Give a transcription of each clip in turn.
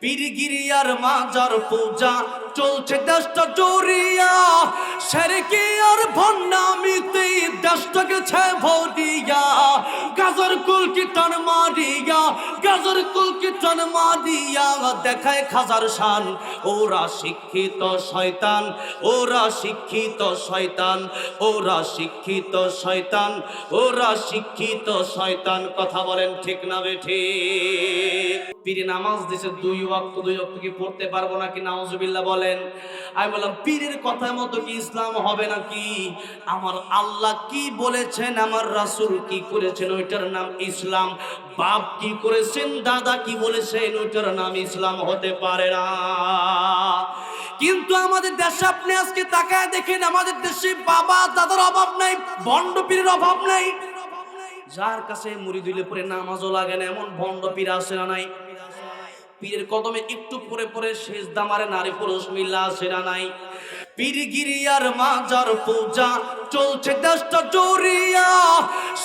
পীরগিরিয়ার মাজার পূজা চলছে দেশটা জড়িয়া, সেরেকি আর ভণ্ডামিতে দেশটা গেছে ভরিয়া। গাজর কুল কীর্তন মারিয়া, গাজর কুল কীর্তন মারিয়া দেখায় খাজার শান। ওরা শিক্ষিত শয়তান, ওরা শিক্ষিত শয়তান, ওরা শিক্ষিত শয়তান, ওরা শিক্ষিত শয়তান। কথা বলেন ঠিক না বেঠিক? পীর নামাজ দিছে দুই ওয়াক্ত কি পড়তে পারবো নাকি? নাউজুবিল্লাহ বলেন। আমি বললাম পীরের কথা মতো কি ইসলাম হবে নাকি? আমার আল্লাহ কি বলেছেন, আমার রাসূল কি করেছেন, ওইটার নাম ইসলাম। বাপ কি করেছেন, দাদা কি বলেছেন, ওইটার নাম ইসলাম হতে পারে না। কিন্তু আমাদের দেশে আপনি আজকে তাকায় দেখেন, আমাদের দেশে বাবা দাদার অভাব নাই, ভণ্ড পীরের অভাব নাই। যার কাছে মুড়ি দিলে পরে নামাজও লাগে না, এমন ভণ্ড পীর আছে না নাই? পীরের কদমে একটু পরে পরে সেজদা মারে নারী পুরুষ মিল্লা আছে না নাই? পীরগিরিয়ার মাজার পূজা চলছে দেশটা জড়িয়া,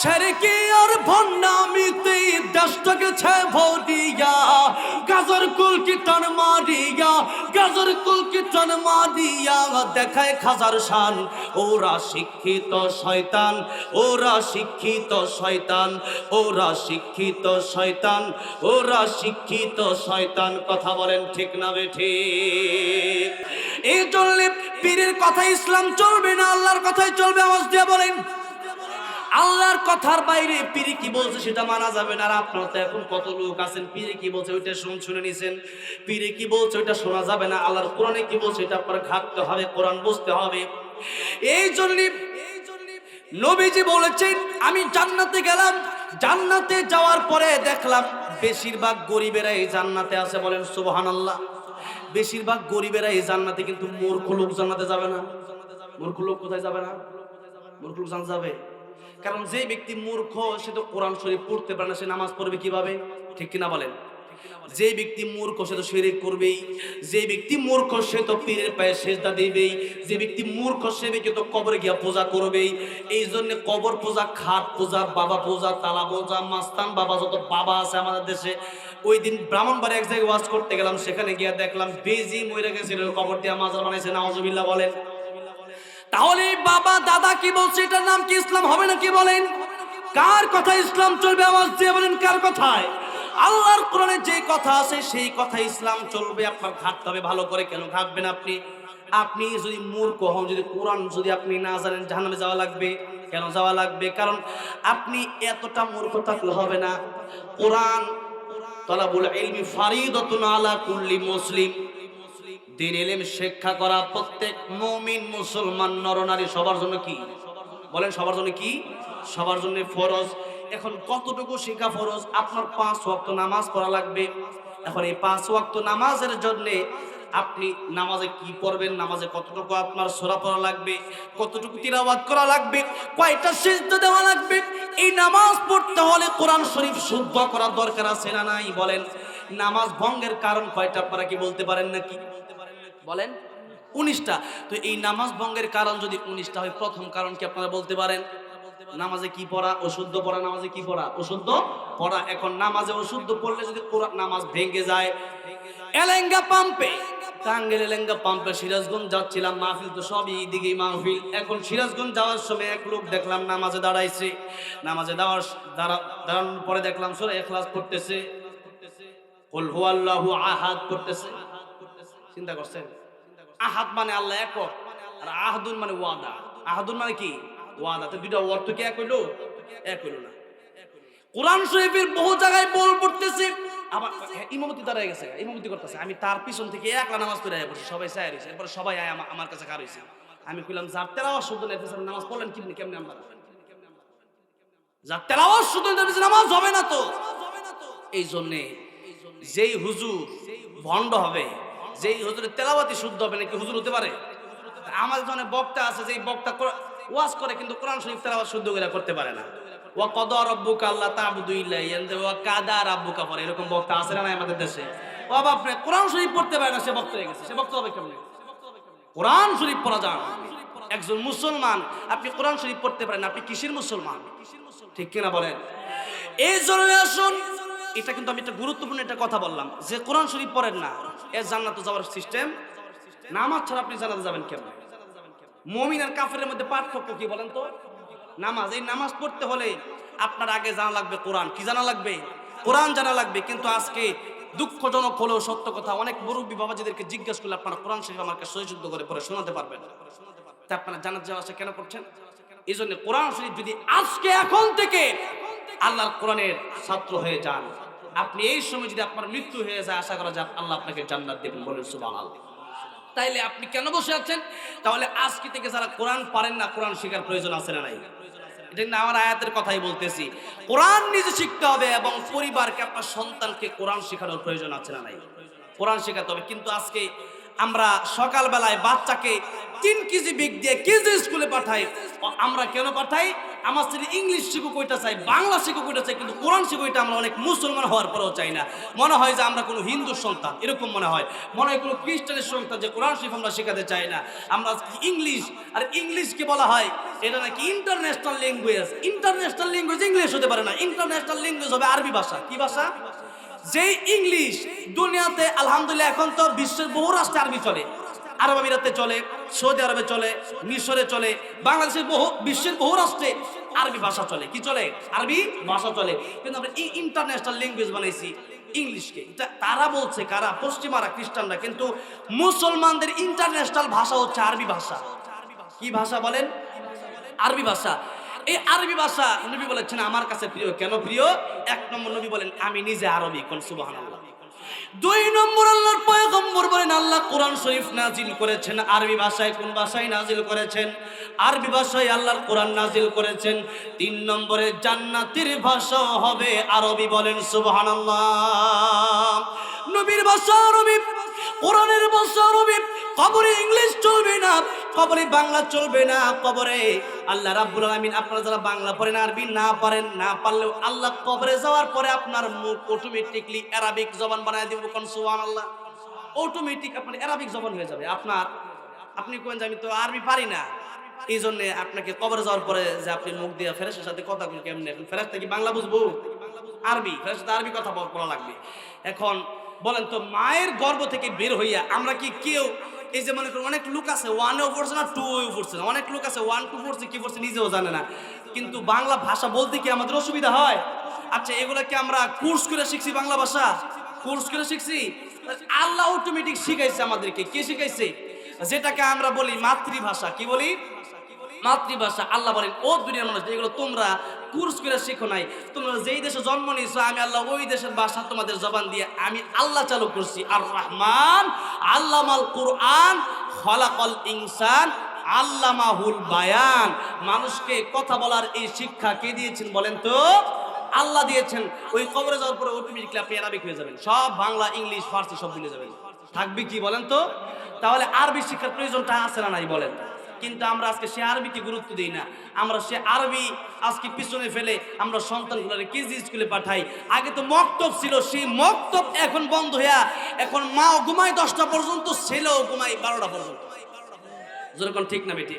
সেরেকি আর ভণ্ডামিতে দেশটা গেছে ভরিয়া। গাজর কুল কীর্তন মারিয়া, গাজর কুল কীর্তন মারিয়া দেখায় খাজার শান। ওরা শিক্ষিত শয়তান, ওরা শিক্ষিত শয়তান, ওরা শিক্ষিত শয়তান, ওরা শিক্ষিত শয়তান। কথা বলেন ঠিক না বেঠিক? এই জন্য পীরের কথা ইসলাম চলবে না, আল্লাহর কথাই চলবে। আওয়াজ দিয়ে বলেন, আল্লাহর কথার বাইরে পীরে কি বলছে সেটা মানা যাবে না। আর আপনারা তো এখন কত লোক আছেন পীরে কি বলছে ওইটা শুনে নিছেন, পীরে কি বলছে ওইটা শোনা যাবে না। আল্লাহর কোরআনে কি বলছে এটা আপনারা ঘাটতে হবে, কোরআন বুঝতে হবে। এই জন্য নবীজি বলেছেন, আমি জান্নাতে গেলাম, জান্নাতে যাওয়ার পরে দেখলাম বেশিরভাগ গরিবেরা এই জান্নাতে আছে। বলেন সুবহানাল্লাহ। বেশিরভাগ গরিবেরা এই জান্নাতে, কিন্তু মূর্খ লোক জান্নাতে যাবে না। মূর্খ লোক কোথায় যাবে না? মূর্খ লোক জান্নাতে যাবে। কারণ যে ব্যক্তি মূর্খ সে তো কোরআন শরীফ পড়তে পারে না, সে নামাজ পড়বে কিভাবে? ঠিক কিনা বলেন? যে ব্যক্তি মূর্খ সে তো শিরক করবেই, যে ব্যক্তি মূর্খ সে তো পীরের পায়ে সেজদা দিবেই, যে ব্যক্তি মূর্খ সে ব্যক্তি তো কবরে গিয়া পূজা করবেই। এই জন্য কবর পূজা, খাট পূজা, বাবা পূজা, তালা পূজা, মাস্তান বাবা, যত বাবা আছে আমাদের দেশে। ওই দিন ব্রাহ্মণবাড়ি এক জায়গায় ওয়াজ করতে গেলাম, সেখানে গিয়া দেখলাম বেজি মরে গেছিল, কবর দিয়া মাজার বানাইছে। নাউজুবিল্লাহ বলেন। তাহলে বাবা দাদা কি বলছে এটার নাম কি ইসলাম হবে না? কি বলেন? কার কথা ইসলাম চলবে? আওয়াজ দিয়ে বলেন, কার কথায়? আল্লাহর কোরআনে যে কথা আছে সেই কথা ইসলাম চলবে। আপনার ঘাটতে হবে ভালো করে। কেন ঘাটবেন আপনি? আপনি যদি মূর্খ হন, যদি কোরআন যদি আপনি না জানেন, জাহান্নামে যাওয়া লাগবে। কেন যাওয়া লাগবে? কারণ আপনি এতটা মূর্খ থাকলে হবে না। কোরআন তালাবুল ইলমি ফারিদাতুন আলা কুল্লি মুসলিম, দিন ইলম শিক্ষা করা প্রত্যেক মুমিন মুসলমান নরনারী সবার জন্য কি? বলেন সবার জন্য কি? সবার জন্য ফরজ। এখন কতটুকু শিক্ষা ফরজ? আপনার 5 ওয়াক্ত নামাজ পড়া লাগবে। এখন এই 5 ওয়াক্ত নামাজের জন্য আপনি নামাজে কি পড়বেন, নামাজে কতটুকু আপনার সূরা পড়া লাগবে, কতটুকু তিলাওয়াত করা লাগবে, কয়টা সিজদা দেওয়া লাগবে। এই নামাজ পড়তে হলে কোরআন শরীফ শুদ্ধ করা দরকার আছে না নাই? বলেন। নামাজ ভঙ্গের কারণ কয়টা আপনারা কি বলতে পারেন নাকি? বলেন। 19টা। তো এই নামাজ ভঙ্গের কারণ যদি 19টা হয়, প্রথম কারণ কি আপনারা বলতে পারেন? নামাজে কি পড়া? অশুদ্ধ পড়া। নামাজে কি পড়া? অশুদ্ধ পড়া। এখন নামাজে অশুদ্ধ পড়লে যদি নামাজ ভেঙে যায়, এলেঙ্গা পাম্পে, টাঙ্গের এলেঙ্গা পাম্পে সিরাজগঞ্জ যাচ্ছিলাম, মাহফিল তো সবই দিকেই মাহফিল। এখন সিরাজগঞ্জ যাওয়ার সময় এক লোক দেখলাম নামাজে দাঁড়াইছে। নামাজে দাঁড়ানোর পরে দেখলাম সূরা ইখলাস পড়তেছে, কুল হুয়াল্লাহু আহাদ পড়তেছে। চিন্তা করছেন? আহাদ মানে আল্লাহ একক, আর আহাদুন মানে ওয়াদা। আহাদুন মানে কি? ওয়াদা। তো দুইটা অর্থ কি এক হইলো? এক হইলো না। কোরআন শরীফের বহু জায়গায় বল পড়তেছে, আবার ইমামতি দাঁড়ায় গেছে, ইমামতি করতেছে। আমি তার পিছন থেকে একলা নামাজ পড়ে আয় বসে, সবাই চায় রয়েছে। এরপরে সবাই আয় আমার কাছে কার হয়েছে। আমি কইলাম যার তেলাওয়াত শুদ্ধ নাই নামাজ পড়লেন কেমনে? আমরা যার তেলাওয়াত শুদ্ধ নামাজ হবে না তো। এই জন্যে যেই হুজুর ভণ্ড হবে, যেই হুজুরের তেলাওয়াতই শুদ্ধ হবে না, কি হুজুর হতে পারে? আমাদের জন্য বক্তা আছে, যেই বক্তা ওয়াজ করে কিন্তু কোরআন শরীফ তেলাওয়াত শুদ্ধ করে করতে পারে না। ওয়া কদা রাব্বুকা আল্লা তা'বুদু ইল্লা ইয়্যাহু ওয়া কাদা রাব্বুকা পড়ে, এরকম বক্তা আছে না আমাদের দেশে? ও বাবা, আপনি কোরআন শরীফ পড়তে পারে না, সে বক্তা হয়ে গেছে। সে বক্তা হবে কেমনে? কোরআন শরীফ পড়া যান। একজন মুসলমান, আপনি কোরআন শরীফ পড়তে পারেন, আপনি কিসের মুসলমান? ঠিক কিনা বলেন? এই জন্য আসুন এটা কিন্তু আমি একটা গুরুত্বপূর্ণ একটা কথা বললাম, যে কোরআন শরীফ পড়েন না এর জান্নাতে যাওয়ার সিস্টেম, নামাজ ছাড়া আপনি জান্নাতে যাবেন কেমন? মুমিন আর কাফেরের মধ্যে পার্থক্য কি বলেন তো? নামাজ। এই নামাজ পড়তে হলে আপনার আগে জানা লাগবে কোরআন। কি জানা লাগবে? কোরআন জানা লাগবে। কিন্তু আজকে দুঃখজনক হলেও সত্য কথা, অনেক মুরব্বী বাবাজিদেরকে জিজ্ঞেস করলে আপনারা কোরআন শরীফ আমাকে সহিশুদ্ধ করে পড়ে শোনাতে পারবেন না। তা আপনারা জান্নাত যাওয়া আসা কেন করছেন? এই জন্য কোরআন শরীফ যদি আজকে এখন থেকে আল্লাহর কোরআনের ছাত্র হয়ে যান, আপনি এই সময় যদি আপনার মৃত্যু হয়ে যায়, আশা করা যায় আল্লাহ আপনাকে জান্নাত দেবেন। বলেন সুবহানাল্লাহ। তাইলে আপনি কেন বসে আছেন? তাহলে আজকে থেকে যারা কোরআন পারেন না, কোরআন শেখার প্রয়োজন আছে না নাই? এটা না আমার আয়াতের কথাই বলতেছি। কোরআন নিজে শিখতে হবে এবং পরিবারকে, আপনার সন্তানকে কোরআন শেখানোর প্রয়োজন আছে না নাই? কোরআন শেখাতে হবে। কিন্তু আজকে আমরা সকালবেলায় বাচ্চাকে 3 কেজি বেগ দিয়ে কেজি স্কুলে পাঠাই। আমরা কেন পাঠাই? আমার ছেলে ইংলিশ শিখুক ওইটা চাই, বাংলা শিখুক ওইটা চাই, কিন্তু কোরআন শিখুক ওইটা আমরা অনেক মুসলমান হওয়ার পরেও চাই না। মনে হয় যে আমরা কোনো হিন্দুর সন্তান, এরকম মনে হয় কোনো খ্রিস্টানের সন্তান, যে কোরআন শরীফ আমরা শেখাতে চাই না। আমরা ইংলিশ, আর ইংলিশকে বলা হয় এটা নাকি international language. International language English হতে পারে না। ইন্টারন্যাশনাল ল্যাঙ্গুয়েজ হবে আরবি ভাষা। কি ভাষা? যে ইংলিশ দুনিয়াতে আলহামদুলিল্লাহ এখন তো বিশ্বের বহু রাষ্ট্রে আরবি চলে। আরব আমিরাতে চলে, সৌদি আরবে চলে, মিশরে চলে, বাংলাদেশের বিশ্বের বহু রাষ্ট্রে আরবি ভাষা চলে। কি চলে? আরবি ভাষা চলে। কিন্তু আমরা ইন্টারন্যাশনাল ল্যাঙ্গুয়েজ বানাইছি ইংলিশকে। তারা বলছে কারা? পশ্চিমারা, খ্রিস্টানরা। কিন্তু মুসলমানদের ইন্টারন্যাশনাল ভাষা হচ্ছে আরবি ভাষা। কি ভাষা বলেন? আরবি ভাষা। এই আরবি ভাষা নবী বলেছেন আমার কাছে প্রিয়। কেন প্রিয়? 1 নম্বর নবী বলেন আমি নিজে আরবি। কোন সুবহানাল্লাহ। 2 নম্বর আল্লাহর পয়গম্বর বলেন আল্লাহ কোরআন শরীফ নাজিল করেছেন আরবি ভাষায়। কোন ভাষায় নাজিল করেছেন? আরবি ভাষায় আল্লাহর কোরআন নাজিল করেছেন। 3 নম্বরে জান্নাতের ভাষা হবে আরবি। বলেন সুবহানাল্লাহ। নবীর ভাষা আরবি, কোরআনের ভাষা আরবি। কবরে ইংলিশ চলবে না, কবরে বাংলা চলবে না। কবরে আল্লাহ রাব্বুল আলামিন, আপনারা যারা বাংলা পড়েন, আরবি না পারেন, না পারলেও আল্লাহ কবরে যাওয়ার পরে আপনার মুখ অটোমেটিকলি অ্যারাবিক জবান বানায় দিব। কোন সুবহানাল্লাহ। অটোমেটিক আপনার অ্যারাবিক জবান হয়ে যাবে। আপনি কোন যে আমি তো আরবি পারি না, এই জন্য আপনাকে কবরে যাওয়ার পরে যে আপনি মুখ দিয়ে ফেরেশতার সাথে কথা বলবেন কেমনে? এখন ফেরেশতা কি বাংলা বুঝবো? আরবি। ফেরেশতা আরবি কথা বলা লাগবে। এখন বলেন তো, মায়ের গর্ভ থেকে বের হইয়া আমরা কি কেউ, এই যে মনে করেন অনেক লোক আছে 1-এও পড়ছে না, 2-এও পড়ছে না, অনেক লোক আছে 1-2 পড়ছে, কি পড়ছে নিজেও জানে না। কিন্তু বাংলা ভাষা বলতে কি আমাদের অসুবিধা হয়? আচ্ছা, এগুলা কি আমরা কোর্স করে শিখছি? বাংলা ভাষা কোর্স করে শিখছি? আল্লাহ অটোমেটিক শিখাইছে আমাদেরকে। কে শিখাইছে? যেটাকে আমরা বলি মাতৃভাষা। কি বলি? মাতৃভাষা। আল্লাহ বলেন ও দুনিয়ার মানুষ, যেগুলো তোমরা কোর্স করে শিখো নাই, তোমরা যেই দেশে জন্ম নিয়েছো আমি আল্লাহ ওই দেশের ভাষা তোমাদের জবান দিয়ে আমি আল্লাহ চালু করছি। আর রহমান আল্লামাল কুরআন খলাকাল ইনসান আল্লামাহুল বায়ান। মানুষকে কথা বলার এই শিক্ষা কে দিয়েছেন বলেন তো? আল্লাহ দিয়েছেন। ওই কবরে যাওয়ার পরে অটোমেটিকলি আপনি আরবিক হয়ে যাবেন। সব বাংলা, ইংলিশ, ফার্সি সব মিলে যাবেন। থাকবে কি বলেন তো? তাহলে আরবি শিক্ষার প্রয়োজনটা আছে না নাই বলেন? কিন্তু আমরা আজকে সে আরবিকে গুরুত্ব দিই না। আমরা সে আরবি আজকে পিছনে ফেলে আমরা সন্তানগুলোকে কেজি স্কুলে পাঠাই। আগে তো মক্তব ছিল, সেই মক্তব এখন বন্ধ হইয়া এখন মাও ঘুমায় 10টা পর্যন্ত, ছেলেও ঘুমায় 12টা পর্যন্ত। যেরকম ঠিক না বেটি?